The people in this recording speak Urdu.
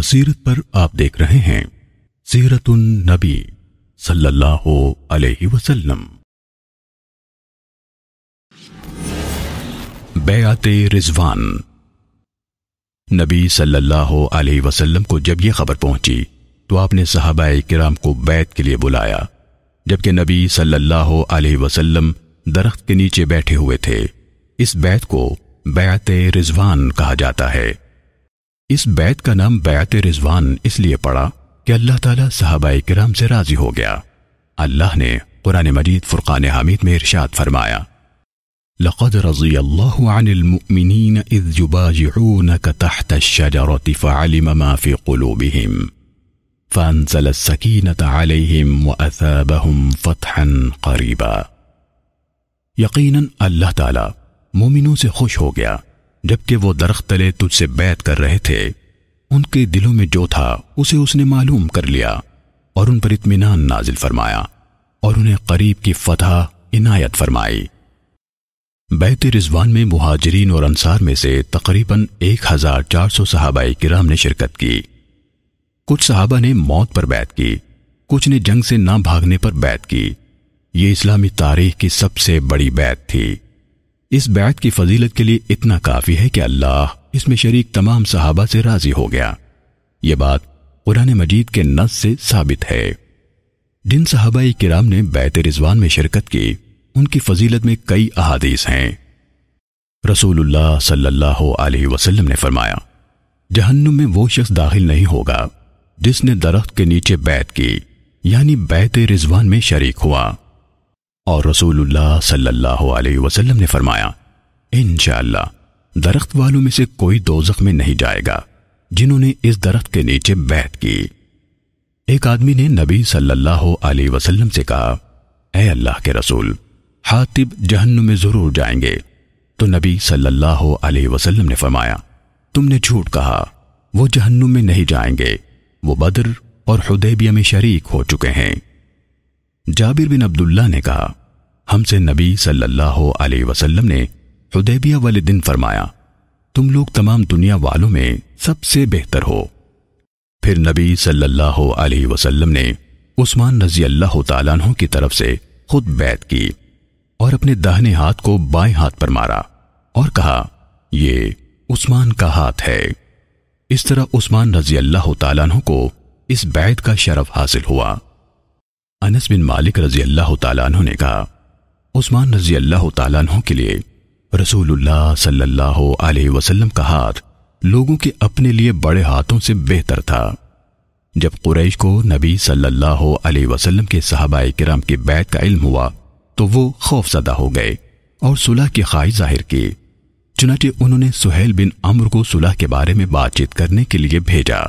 بصیرت پر آپ دیکھ رہے ہیں سیرت النبی صلی اللہ علیہ وسلم۔ بیعت رضوان۔ نبی صلی اللہ علیہ وسلم کو جب یہ خبر پہنچی تو آپ نے صحابہ کرام کو بیعت کے لیے بلایا، جبکہ نبی صلی اللہ علیہ وسلم درخت کے نیچے بیٹھے ہوئے تھے۔ اس بیعت کو بیعت رضوان کہا جاتا ہے۔ اس بیعت کا نام بیعت رضوان اس لیے پڑا کہ اللہ تعالیٰ صحابہ کرام سے راضی ہو گیا۔ اللہ نے قرآن مجید فرقان حمید میں ارشاد فرمایا، لقد رضی اللہ عن المؤمنین اذ یبایعونک تحت الشجرۃ فعلم ما فی قلوبہم فانزل السکینۃ علیہم واثابہم فتحا قریبا۔ یقیناً اللہ تعالیٰ مومنوں سے خوش ہو گیا جبکہ وہ درخت تلے تجھ سے بیعت کر رہے تھے۔ ان کے دلوں میں جو تھا اسے اس نے معلوم کر لیا اور ان پر اطمینان نازل فرمایا اور انہیں قریب کی فتح عنایت فرمائی۔ بیعت رضوان میں مہاجرین اور انصار میں سے تقریباً 1400 صحابہ کرام نے شرکت کی۔ کچھ صحابہ نے موت پر بیعت کی، کچھ نے جنگ سے نہ بھاگنے پر بیعت کی۔ یہ اسلامی تاریخ کی سب سے بڑی بیعت تھی۔ اس بیعت کی فضیلت کے لیے اتنا کافی ہے کہ اللہ اس میں شریک تمام صحابہ سے راضی ہو گیا۔ یہ بات قرآن مجید کے نص سے ثابت ہے۔ جن صحابہ کرام نے بیعت رضوان میں شرکت کی ان کی فضیلت میں کئی احادیث ہیں۔ رسول اللہ صلی اللہ علیہ وسلم نے فرمایا، جہنم میں وہ شخص داخل نہیں ہوگا جس نے درخت کے نیچے بیعت کی، یعنی بیعت رضوان میں شریک ہوا۔ اور رسول اللہ صلی اللہ علیہ وسلم نے فرمایا، انشاءاللہ درخت والوں میں سے کوئی دوزخ میں نہیں جائے گا جنہوں نے اس درخت کے نیچے بیعت کی۔ ایک آدمی نے نبی صلی اللہ علیہ وسلم سے کہا، اے اللہ کے رسول، حاطب جہنم میں ضرور جائیں گے۔ تو نبی صلی اللہ علیہ وسلم نے فرمایا، تم نے جھوٹ کہا، وہ جہنم میں نہیں جائیں گے، وہ بدر اور حدیبیہ میں شریک ہو چکے ہیں۔ جابر بن عبداللہ نے کہا، ہم سے نبی صلی اللہ علیہ وسلم نے حدیبیہ والے دن فرمایا، تم لوگ تمام دنیا والوں میں سب سے بہتر ہو۔ پھر نبی صلی اللہ علیہ وسلم نے عثمان رضی اللہ تعالیٰ عنہ کی طرف سے خود بیعت کی اور اپنے داہنے ہاتھ کو بائیں ہاتھ پر مارا اور کہا، یہ عثمان کا ہاتھ ہے۔ اس طرح عثمان رضی اللہ تعالیٰ عنہ کو اس بیعت کا شرف حاصل ہوا۔ انس بن مالک رضی اللہ تعالیٰ عنہ نے کہا، عثمان رضی اللہ تعالیٰ عنہ کے لیے رسول اللہ صلی اللہ علیہ وسلم کا ہاتھ لوگوں کے اپنے لیے بڑے ہاتھوں سے بہتر تھا۔ جب قریش کو نبی صلی اللہ علیہ وسلم کے صحابہ کرام کی بیعت کا علم ہوا تو وہ خوف زدہ ہو گئے اور صلح کی خواہش ظاہر کی۔ چنانچہ انہوں نے سہیل بن عمرو کو صلح کے بارے میں بات چیت کرنے کے لیے بھیجا۔